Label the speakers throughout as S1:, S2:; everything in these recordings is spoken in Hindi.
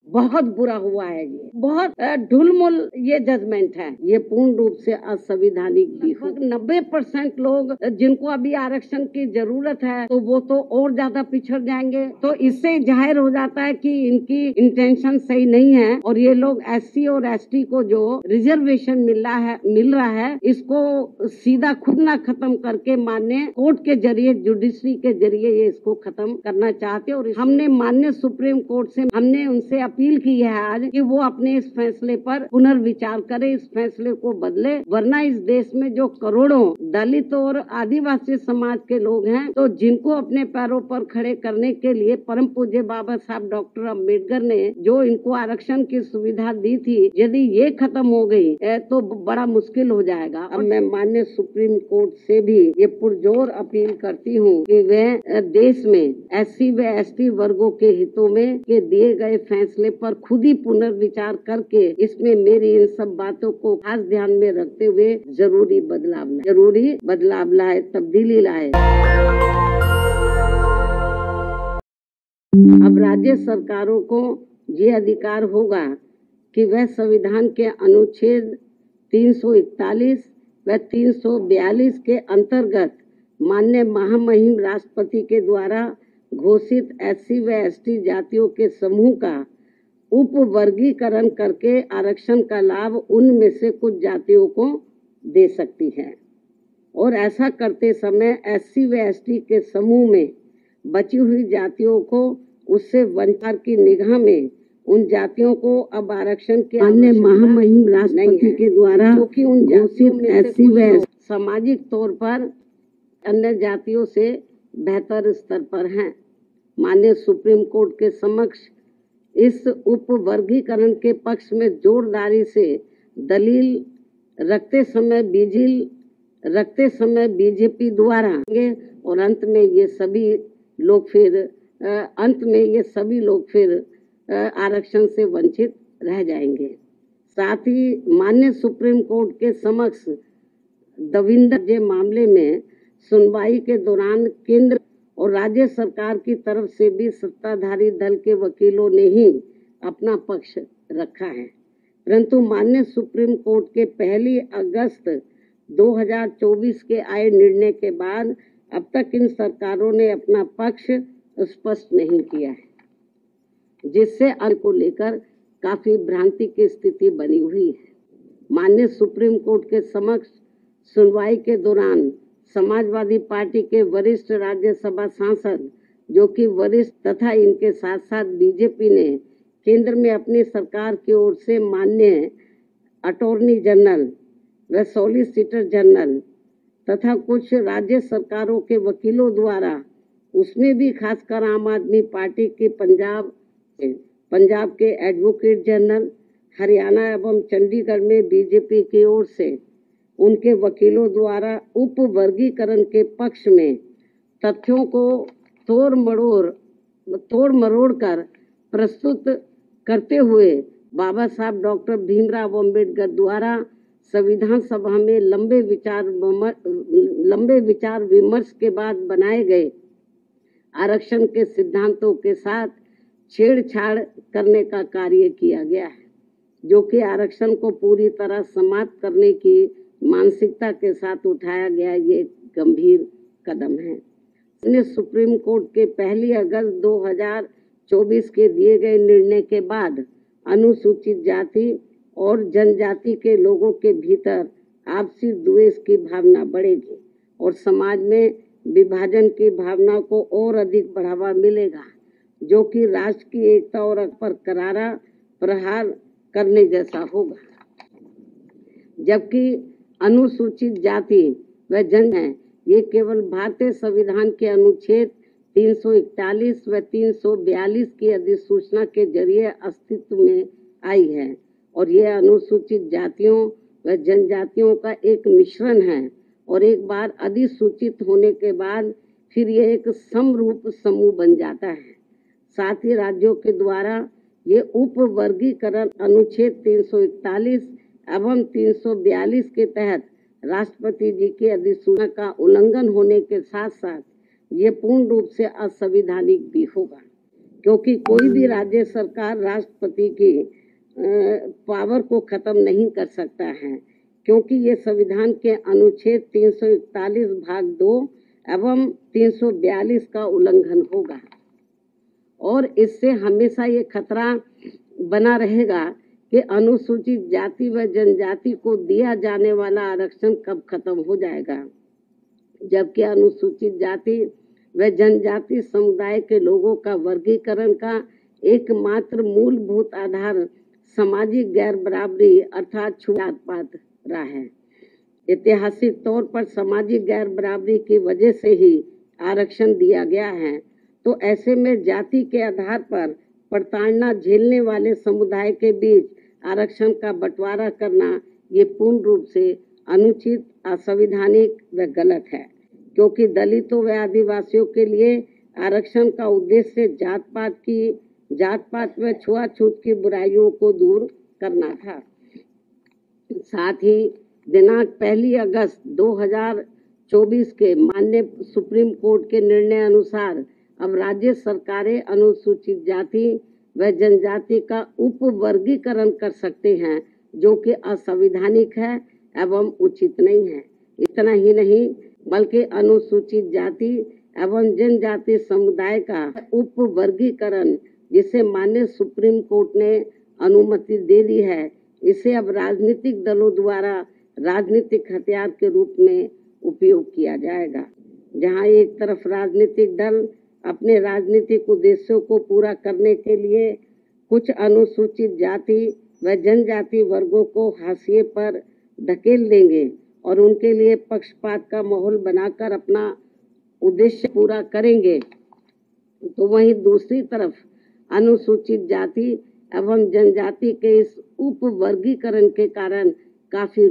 S1: बहुत बुरा हुआ है। ये बहुत ढुलमुल ये जजमेंट है, ये पूर्ण रूप से असंवैधानिक भी हो। 90% लोग जिनको अभी आरक्षण की जरूरत है तो वो तो और ज्यादा पिछड़ जाएंगे। तो इससे जाहिर हो जाता है कि इनकी इंटेंशन सही नहीं है और ये लोग SC और ST को जो रिजर्वेशन मिल रहा है इसको सीधा खुद ना खत्म करके माननीय कोर्ट के जरिए, जुडिशरी के जरिए ये इसको खत्म करना चाहते। और हमने माननीय सुप्रीम कोर्ट से हमने उनसे अपील की है आज कि वो अपने इस फैसले पर पुनर्विचार करे, इस फैसले को बदले, वरना इस देश में जो करोड़ों दलित और आदिवासी समाज के लोग हैं तो जिनको अपने पैरों पर खड़े करने के लिए परम पूज्य बाबा साहब डॉक्टर अम्बेडकर ने जो इनको आरक्षण की सुविधा दी थी, यदि ये खत्म हो गई तो बड़ा मुश्किल हो जाएगा। अब मैं माननीय सुप्रीम कोर्ट से भी ये पुरजोर अपील करती हूँ कि वे देश में SC व ST वर्गों के हितों में के दिए गए फैसले पर खुद ही पुनर्विचार करके इसमें मेरी इन सब बातों को खास ध्यान में रखते हुए जरूरी बदलाव लाए, तब्दीली लाए। अब राज्य सरकारों को ये अधिकार होगा कि वह संविधान के अनुच्छेद 341 व 342 के अंतर्गत माननीय महामहिम राष्ट्रपति के द्वारा घोषित SC व ST जातियों के समूह का उप वर्गीकरण करके आरक्षण का लाभ उनमें से कुछ जातियों को दे सकती है। और ऐसा करते समय SC व ST के समूह में बची हुई जातियों को उससे वंचित की निगाह में उन जातियों को अब आरक्षण के अन्य महामहिम राष्ट्रपति के द्वारा क्योंकि उन घोषित SC व सामाजिक तौर पर अन्य जातियों से बेहतर स्तर पर हैं। माननीय सुप्रीम कोर्ट के समक्ष इस उप वर्गीकरण के पक्ष में जोरदारी से दलील रखते समय बीजेपी द्वारा और अंत में ये सभी लोग फिर आरक्षण से वंचित रह जाएंगे। साथ ही माननीय सुप्रीम कोर्ट के समक्ष दविंदर मामले में सुनवाई के दौरान केंद्र और राज्य सरकार की तरफ से भी सत्ताधारी दल के वकीलों ने ही अपना पक्ष रखा है, परंतु माननीय सुप्रीम कोर्ट के 1 अगस्त 2024 के आए निर्णय के बाद अब तक इन सरकारों ने अपना पक्ष स्पष्ट नहीं किया है, जिससे अंग को लेकर काफी भ्रांति की स्थिति बनी हुई है। माननीय सुप्रीम कोर्ट के समक्ष सुनवाई के दौरान समाजवादी पार्टी के वरिष्ठ राज्यसभा सांसद जो कि वरिष्ठ तथा इनके साथ साथ बीजेपी ने केंद्र में अपनी सरकार की ओर से माननीय अटॉर्नी जनरल व सॉलिसिटर जनरल तथा कुछ राज्य सरकारों के वकीलों द्वारा, उसमें भी खासकर आम आदमी पार्टी के पंजाब के एडवोकेट जनरल, हरियाणा एवं चंडीगढ़ में बीजेपी की ओर से उनके वकीलों द्वारा उप वर्गीकरण के पक्ष में तथ्यों को तोड़ मरोड़ कर प्रस्तुत करते हुए बाबा साहब डॉक्टर भीमराव अम्बेडकर द्वारा संविधान सभा में लंबे विचार विमर्श के बाद बनाए गए आरक्षण के सिद्धांतों के साथ छेड़छाड़ करने का कार्य किया गया है, जो कि आरक्षण को पूरी तरह समाप्त करने की मानसिकता के साथ उठाया गया ये गंभीर कदम है। इसने सुप्रीम कोर्ट के 1 अगस्त 2024 के दिए गए निर्णय के बाद अनुसूचित जाति और जनजाति के लोगों के भीतर आपसी द्वेष की भावना बढ़ेगी और समाज में विभाजन की भावना को और अधिक बढ़ावा मिलेगा, जो कि राष्ट्र की एकता और पर करारा प्रहार करने जैसा होगा। जबकि अनुसूचित जाति व जन है, ये केवल भारतीय संविधान के अनुच्छेद 341 व 342 की अधिसूचना के जरिए अस्तित्व में आई है और यह अनुसूचित जातियों व जनजातियों का एक मिश्रण है और एक बार अधिसूचित होने के बाद फिर यह एक समरूप समूह बन जाता है। साथ ही राज्यों के द्वारा ये उप वर्गीकरण अनुच्छेद 341 एवं 342 के तहत राष्ट्रपति जी की अधिसूचना का उल्लंघन होने के साथ साथ ये पूर्ण रूप से असंवैधानिक भी होगा। क्योंकि कोई भी राज्य सरकार राष्ट्रपति की पावर को खत्म नहीं कर सकता है, क्योंकि ये संविधान के अनुच्छेद 341 भाग 2 एवं 342 का उल्लंघन होगा और इससे हमेशा ये खतरा बना रहेगा कि अनुसूचित जाति व जनजाति को दिया जाने वाला आरक्षण कब खत्म हो जाएगा, जबकि अनुसूचित जाति व जनजाति समुदाय के लोगों का वर्गीकरण का एकमात्र मूलभूत आधार सामाजिक गैर बराबरी अर्थात छूत पात रहा है। ऐतिहासिक तौर पर सामाजिक गैर बराबरी की वजह से ही आरक्षण दिया गया है, तो ऐसे में जाति के आधार पर प्रताड़ना झेलने वाले समुदाय के बीच आरक्षण का बंटवारा करना ये पूर्ण रूप से अनुचित, असंवैधानिक व गलत है, क्योंकि दलितों व आदिवासियों के लिए आरक्षण का उद्देश्य जात पात व छुआछूत की बुराइयों को दूर करना था। साथ ही दिनांक 1 अगस्त 2024 के माननीय सुप्रीम कोर्ट के निर्णय अनुसार अब राज्य सरकारें अनुसूचित जाति व जनजाति का उपवर्गीकरण कर सकते हैं, जो कि असंवैधानिक है एवं उचित नहीं है। इतना ही नहीं बल्कि अनुसूचित जाति एवं जनजाति समुदाय का उपवर्गीकरण जिसे माननीय सुप्रीम कोर्ट ने अनुमति दे दी है, इसे अब राजनीतिक दलों द्वारा राजनीतिक हथियार के रूप में उपयोग किया जाएगा। जहां एक तरफ राजनीतिक दल अपने राजनीतिक उद्देश्यों को पूरा करने के लिए कुछ अनुसूचित जाति व जनजाति वर्गों को हाशिए पर धकेल देंगे और उनके लिए पक्षपात का माहौल बनाकर अपना उद्देश्य पूरा करेंगे, तो वहीं दूसरी तरफ अनुसूचित जाति एवं जनजाति के इस उपवर्गीकरण के कारण काफी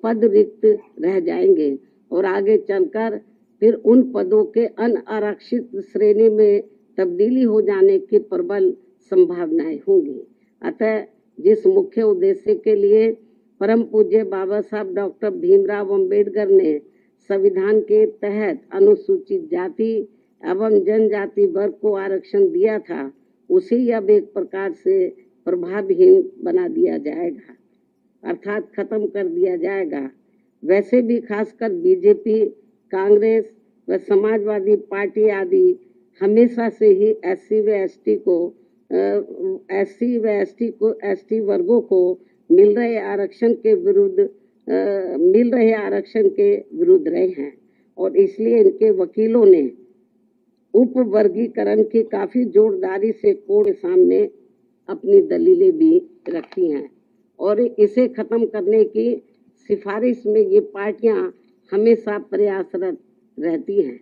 S1: पद रिक्त रह जाएंगे और आगे चलकर फिर उन पदों के अनारक्षित श्रेणी में तब्दीली हो जाने की प्रबल संभावनाएं होंगी। अतः जिस मुख्य उद्देश्य के लिए परम पूज्य बाबा साहब डॉक्टर भीमराव अंबेडकर ने संविधान के तहत अनुसूचित जाति एवं जनजाति वर्ग को आरक्षण दिया था, उसे अब एक प्रकार से प्रभावहीन बना दिया जाएगा, अर्थात खत्म कर दिया जाएगा। वैसे भी खासकर बीजेपी, कांग्रेस व समाजवादी पार्टी आदि हमेशा से ही एससी व एसटी वर्गों को मिल रहे आरक्षण के विरुद्ध रहे हैं और इसलिए इनके वकीलों ने उपवर्गीकरण की काफी जोरदारी से कोर्ट के सामने अपनी दलीलें भी रखी हैं और इसे खत्म करने की सिफारिश में ये पार्टियां हमेशा प्रयासरत रहती हैं।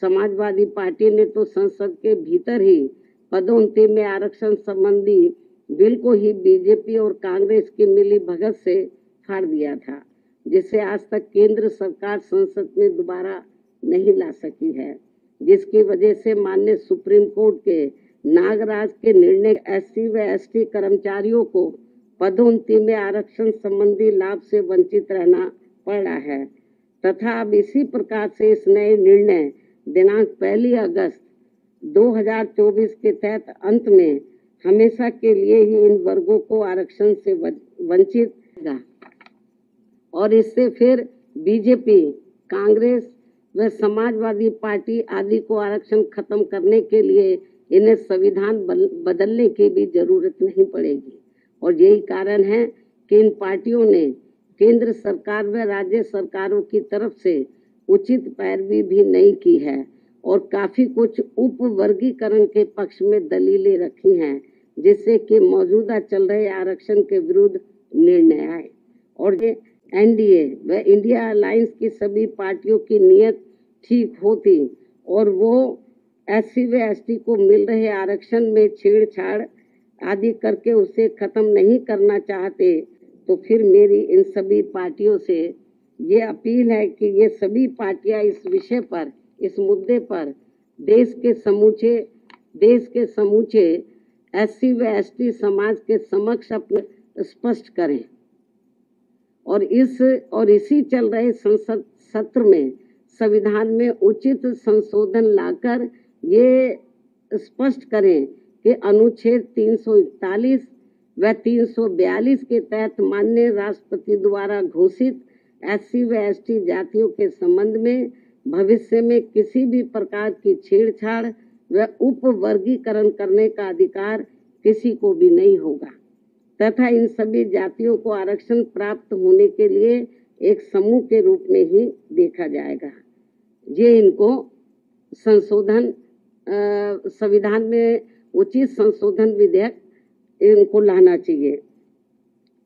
S1: समाजवादी पार्टी ने तो संसद के भीतर ही पदोन्नति में आरक्षण संबंधी बिल को ही बीजेपी और कांग्रेस की मिली भगत से फाड़ दिया था, जिसे आज तक केंद्र सरकार संसद में दोबारा नहीं ला सकी है, जिसकी वजह से माननीय सुप्रीम कोर्ट के नागराज के निर्णय एससी व एसटी कर्मचारियों को पदोन्नति में आरक्षण संबंधी लाभ से वंचित रहना पड़ रहा है तथा अब इसी प्रकार से इस नए निर्णय दिनांक 1 अगस्त 2024 के तहत अंत में हमेशा के लिए ही इन वर्गों को आरक्षण से वंचित होगा और इससे फिर बीजेपी, कांग्रेस व समाजवादी पार्टी आदि को आरक्षण खत्म करने के लिए इन्हें संविधान बदलने की भी जरूरत नहीं पड़ेगी। और यही कारण है कि इन पार्टियों ने केंद्र सरकार व राज्य सरकारों की तरफ से उचित पैरवी भी नहीं की है और काफी कुछ उपवर्गीकरण के पक्ष में दलीलें रखी हैं, जिससे कि मौजूदा चल रहे आरक्षण के विरुद्ध निर्णय आए। और ये एनडीए व इंडिया अलायंस की सभी पार्टियों की नीयत ठीक होती और वो एससी व एसटी को मिल रहे आरक्षण में छेड़छाड़ आदि करके उसे खत्म नहीं करना चाहते, तो फिर मेरी इन सभी पार्टियों से ये अपील है कि ये सभी पार्टियां इस विषय पर, इस मुद्दे पर देश के समूचे एससी व एसटी समाज के समक्ष अपने स्पष्ट करें और इसी चल रहे संसद सत्र में संविधान में उचित संशोधन लाकर ये स्पष्ट करें कि अनुच्छेद 341 व 342 के तहत माननीय राष्ट्रपति द्वारा घोषित SC व ST जातियों के संबंध में भविष्य में किसी भी प्रकार की छेड़छाड़ व उपवर्गीकरण करने का अधिकार किसी को भी नहीं होगा तथा इन सभी जातियों को आरक्षण प्राप्त होने के लिए एक समूह के रूप में ही देखा जाएगा। ये इनको संशोधन संविधान में उचित संशोधन विधेयक इनको लाना चाहिए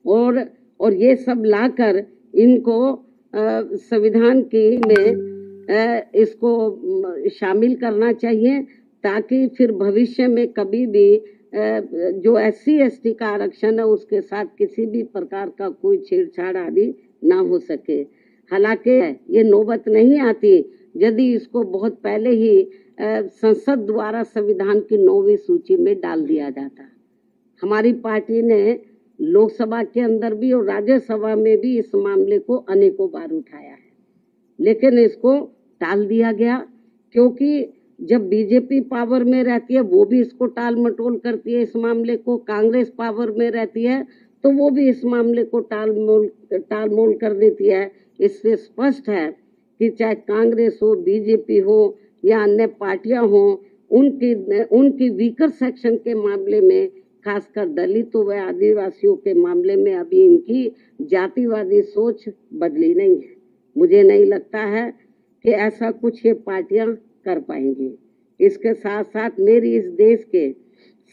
S1: और ये सब लाकर इनको संविधान की में इसको शामिल करना चाहिए ताकि फिर भविष्य में कभी भी जो SC ST का आरक्षण है उसके साथ किसी भी प्रकार का कोई छेड़छाड़ आदि ना हो सके। हालांकि ये नौबत नहीं आती यदि इसको बहुत पहले ही संसद द्वारा संविधान की 9वीं सूची में डाल दिया जाता। हमारी पार्टी ने लोकसभा के अंदर भी और राज्यसभा में भी इस मामले को अनेकों बार उठाया है, लेकिन इसको टाल दिया गया क्योंकि जब बीजेपी पावर में रहती है वो भी इसको टाल मटोल करती है। इस मामले को कांग्रेस पावर में रहती है तो वो भी इस मामले को टालमोल कर देती है। इससे स्पष्ट है कि चाहे कांग्रेस हो, बीजेपी हो या अन्य पार्टियां हो, उनकी वीकर सेक्शन के मामले में, खासकर दलितों व आदिवासियों के मामले में अभी इनकी जातिवादी सोच बदली नहीं है। मुझे नहीं लगता है कि ऐसा कुछ ये पार्टियां कर पाएंगी। इसके साथ साथ मेरी इस देश के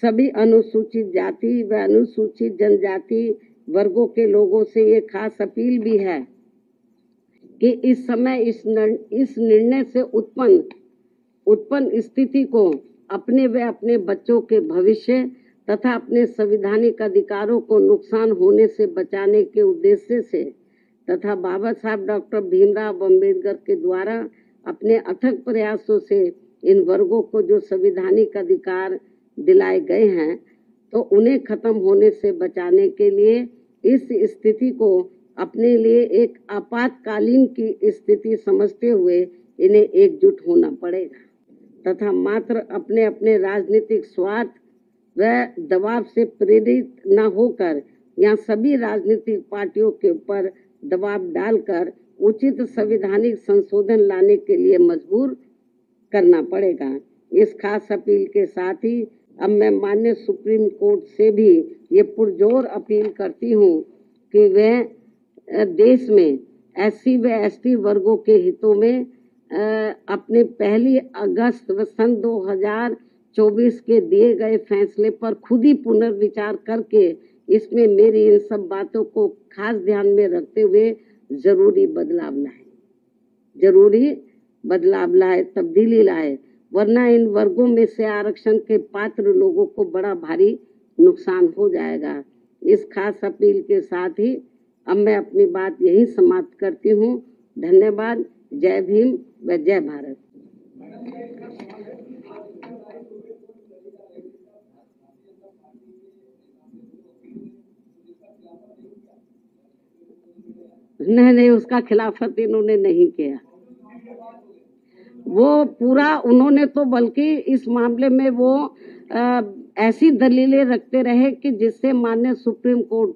S1: सभी अनुसूचित जाति व अनुसूचित जनजाति वर्गों के लोगों से ये खास अपील भी है कि इस समय इस निर्णय से उत्पन्न स्थिति को अपने व अपने बच्चों के भविष्य तथा अपने संवैधानिक अधिकारों को नुकसान होने से बचाने के उद्देश्य से तथा बाबा साहब डॉक्टर भीमराव अम्बेडकर के द्वारा अपने अथक प्रयासों से इन वर्गों को जो संवैधानिक अधिकार दिलाए गए हैं तो उन्हें खत्म होने से बचाने के लिए इस स्थिति को अपने लिए एक आपातकालीन की स्थिति समझते हुए इन्हें एकजुट होना पड़ेगा तथा मात्र अपने अपने राजनीतिक स्वार्थ व दबाव से प्रेरित न होकर यहाँ सभी राजनीतिक पार्टियों के ऊपर दबाव डालकर उचित संवैधानिक संशोधन लाने के लिए मजबूर करना पड़ेगा। इस खास अपील के साथ ही अब मैं माननीय सुप्रीम कोर्ट से भी ये पुरजोर अपील करती हूँ कि वह देश में SC व ST वर्गों के हितों में अपने 1 अगस्त व सन 2024 के दिए गए फैसले पर खुद ही पुनर्विचार करके इसमें मेरी इन सब बातों को खास ध्यान में रखते हुए जरूरी बदलाव लाए, तब्दीली लाए, वरना इन वर्गों में से आरक्षण के पात्र लोगों को बड़ा भारी नुकसान हो जाएगा। इस खास अपील के साथ ही अब मैं अपनी बात यही समाप्त करती हूँ। धन्यवाद। जय भीम व जय भारत। नहीं, उसका खिलाफत इन्होंने नहीं किया। वो पूरा उन्होंने तो बल्कि इस मामले में वो ऐसी दलीलें रखते रहे कि जिससे माननीय सुप्रीम कोर्ट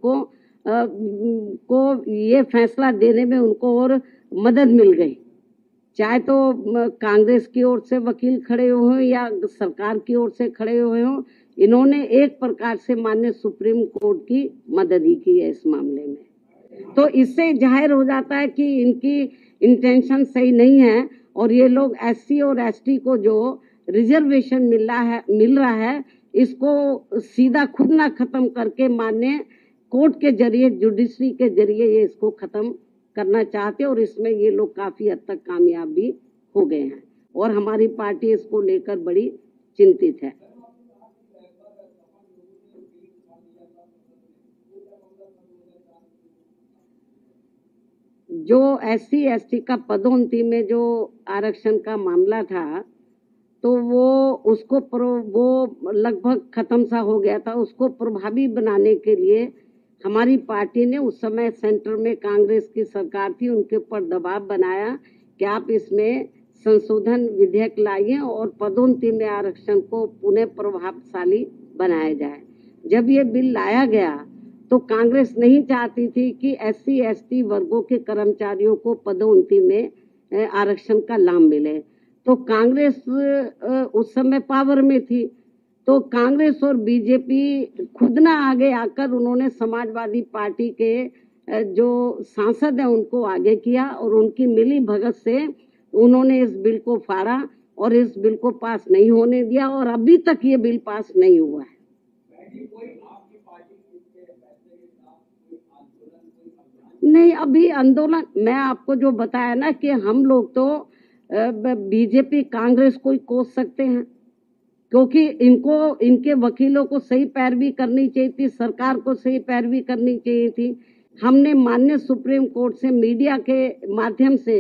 S1: को ये फैसला देने में उनको और मदद मिल गई। चाहे तो कांग्रेस की ओर से वकील खड़े हुए या सरकार की ओर से खड़े हुए हों, इन्होंने एक प्रकार से माननीय सुप्रीम कोर्ट की मदद ही की है इस मामले में। तो इससे जाहिर हो जाता है कि इनकी इंटेंशन सही नहीं है और ये लोग SC और ST को जो रिजर्वेशन मिल रहा है इसको सीधा खुद ना खत्म करके माननीय कोर्ट के जरिए, जुडिशरी के जरिए ये इसको खत्म करना चाहते हैं और इसमें ये लोग काफी हद तक कामयाब भी हो गए हैं और हमारी पार्टी इसको लेकर बड़ी चिंतित है। जो SC ST का पदोन्नति में जो आरक्षण का मामला था तो वो लगभग खत्म सा हो गया था। उसको प्रभावी बनाने के लिए हमारी पार्टी ने उस समय सेंटर में कांग्रेस की सरकार थी, उनके ऊपर दबाव बनाया कि आप इसमें संशोधन विधेयक लाइए और पदोन्नति में आरक्षण को पुनः प्रभावशाली बनाया जाए। जब ये बिल लाया गया तो कांग्रेस नहीं चाहती थी कि SC ST वर्गों के कर्मचारियों को पदोन्नति में आरक्षण का लाभ मिले। तो कांग्रेस उस समय पावर में थी, तो कांग्रेस और बीजेपी खुद ना आगे आकर उन्होंने समाजवादी पार्टी के जो सांसद हैं उनको आगे किया और उनकी मिली भगत से उन्होंने इस बिल को फाड़ा और इस बिल को पास नहीं होने दिया और अभी तक ये बिल पास नहीं हुआ है। नहीं, अभी आंदोलन मैं आपको जो बताया ना कि हम लोग तो बीजेपी कांग्रेस को ही कोस सकते हैं, क्योंकि इनको इनके वकीलों को सही पैरवी करनी चाहिए थी, सरकार को सही पैरवी करनी चाहिए थी। हमने माननीय सुप्रीम कोर्ट से मीडिया के माध्यम से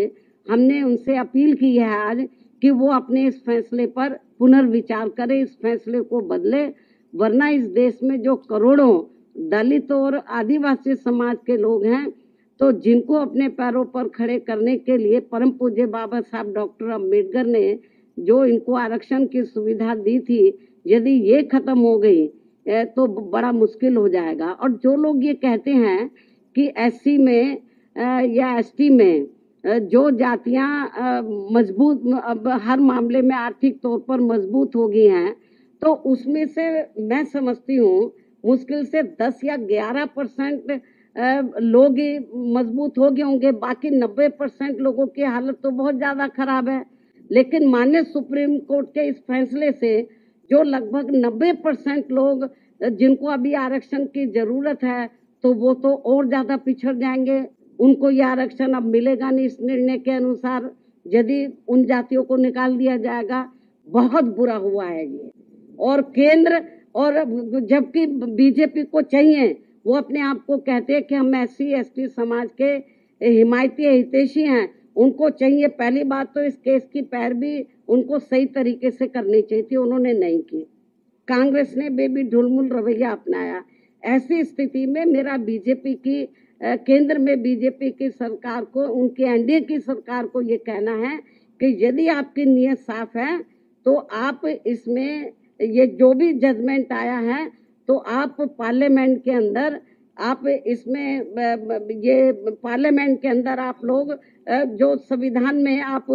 S1: हमने उनसे अपील की है आज कि वो अपने इस फैसले पर पुनर्विचार करें, इस फैसले को बदले, वरना इस देश में जो करोड़ों दलित और आदिवासी समाज के लोग हैं, तो जिनको अपने पैरों पर खड़े करने के लिए परम पूज्य बाबा साहब डॉक्टर अम्बेडकर ने जो इनको आरक्षण की सुविधा दी थी, यदि ये खत्म हो गई तो बड़ा मुश्किल हो जाएगा। और जो लोग ये कहते हैं कि SC में या ST में जो जातियां मजबूत अब हर मामले में आर्थिक तौर पर मजबूत हो गई हैं, तो उसमें से मैं समझती हूँ मुश्किल से 10 या 11% लोग ही मजबूत हो गए होंगे, बाकी 90% लोगों की हालत तो बहुत ज्यादा खराब है। लेकिन माननीय सुप्रीम कोर्ट के इस फैसले से जो लगभग 90% लोग जिनको अभी आरक्षण की जरूरत है, तो वो तो और ज्यादा पिछड़ जाएंगे, उनको ये आरक्षण अब मिलेगा नहीं। इस निर्णय के अनुसार यदि उन जातियों को निकाल दिया जाएगा, बहुत बुरा हुआ है ये। और केंद्र और जबकि बीजेपी को चाहिए, वो अपने आप को कहते हैं कि हम SC ST समाज के हिमायती हितैषी हैं, उनको चाहिए पहली बात तो इस केस की पैरवी उनको सही तरीके से करनी चाहिए थी, उन्होंने नहीं की। कांग्रेस ने बेबी ढुलमुल रवैया अपनाया। ऐसी स्थिति में मेरा बीजेपी की केंद्र में बीजेपी की सरकार को, उनकी NDA की सरकार को ये कहना है कि यदि आपकी नीयत साफ है तो आप इसमें ये जो भी जजमेंट आया है तो आप पार्लियामेंट के अंदर आप इसमें ये पार्लियामेंट के अंदर आप लोग जो संविधान में आप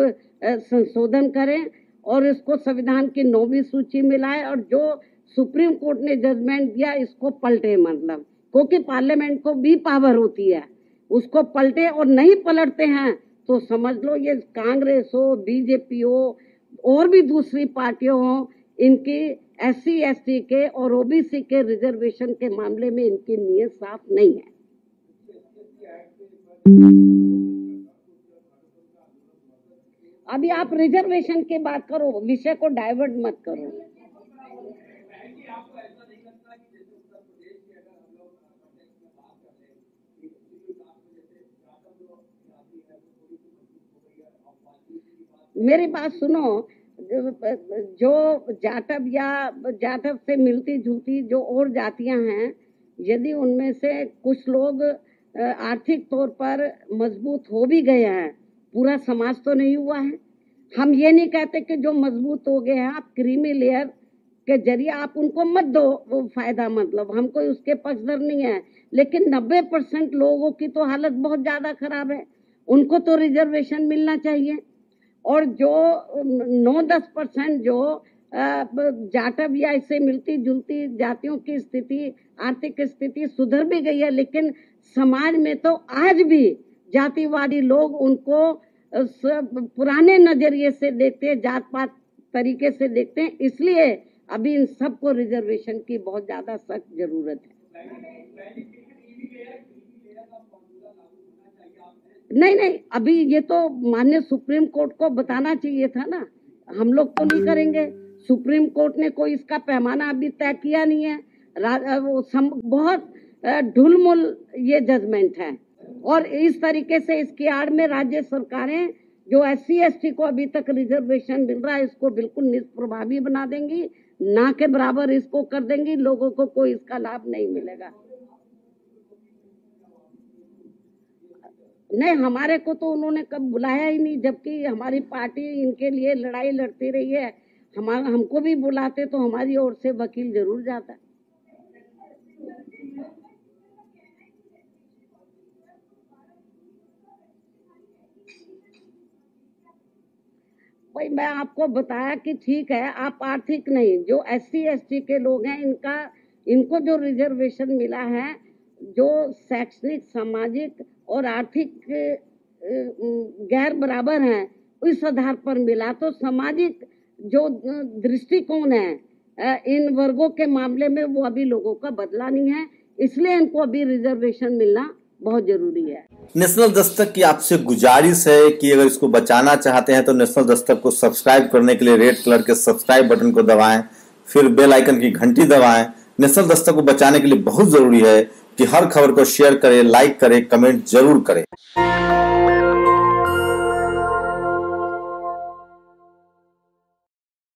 S1: संशोधन करें और इसको संविधान की 9वीं सूची में लाए और जो सुप्रीम कोर्ट ने जजमेंट दिया इसको पलटे, मतलब क्योंकि पार्लियामेंट को भी पावर होती है, उसको पलटे। और नहीं पलटते हैं तो समझ लो ये कांग्रेस हो, बीजेपी हो और भी दूसरी पार्टियों हो, इनकी SC ST के और OBC के रिजर्वेशन के मामले में इनकी नीयत साफ नहीं है। अभी आप रिजर्वेशन की बात करो, विषय को डाइवर्ट मत करो। मेरी बात सुनो, जो जाटव से मिलती जुलती जो और जातियां हैं, यदि उनमें से कुछ लोग आर्थिक तौर पर मजबूत हो भी गए हैं, पूरा समाज तो नहीं हुआ है। हम ये नहीं कहते कि जो मजबूत हो गए हैं आप क्रीमी लेयर के जरिए आप उनको मत दो वो फायदा, मतलब हम कोई उसके पक्षधर नहीं है, लेकिन 90% लोगों की तो हालत बहुत ज्यादा खराब है, उनको तो रिजर्वेशन मिलना चाहिए। और जो 9-10% जो जाटव या इससे मिलती जुलती जातियों की स्थिति, आर्थिक स्थिति सुधर भी गई है, लेकिन समाज में तो आज भी जातिवादी लोग उनको पुराने नजरिए से देखते हैं, जात पात तरीके से देखते हैं, इसलिए अभी इन सबको रिजर्वेशन की बहुत ज्यादा सख्त जरूरत है। नहीं, अभी ये तो माननीय सुप्रीम कोर्ट को बताना चाहिए था ना, हम लोग तो नहीं करेंगे। सुप्रीम कोर्ट ने कोई इसका पैमाना अभी तय किया नहीं है, बहुत ढुलमुल ये जजमेंट है। और इस तरीके से इसकी आड़ में राज्य सरकारें जो SC ST को अभी तक रिजर्वेशन मिल रहा है इसको बिल्कुल निष्प्रभावी बना देंगी, ना के बराबर इसको कर देंगी, लोगों को कोई इसका लाभ नहीं मिलेगा। नहीं, हमारे को तो उन्होंने कब बुलाया ही नहीं, जबकि हमारी पार्टी इनके लिए लड़ाई लड़ती रही है हमको भी बुलाते तो हमारी ओर से वकील जरूर जाता। भाई मैं आपको बताया कि ठीक है, आप आर्थिक नहीं, जो SC ST के लोग हैं इनको जो रिजर्वेशन मिला है, जो शैक्षणिक, सामाजिक और आर्थिक गैर बराबर हैं, इस आधार पर मिला। तो सामाजिक जो दृष्टिकोण है इन वर्गों के मामले में वो अभी लोगों का बदला नहीं है, इसलिए इनको अभी रिजर्वेशन मिलना बहुत जरूरी है।
S2: नेशनल दस्तक की आपसे गुजारिश है कि अगर इसको बचाना चाहते हैं तो नेशनल दस्तक को सब्सक्राइब करने के लिए रेड कलर के सब्सक्राइब बटन को दबाएं, फिर बेल आइकन की घंटी दबाएं। नेशनल दस्तक को बचाने के लिए बहुत जरूरी है कि हर खबर को शेयर करें, लाइक करें, कमेंट जरूर करें।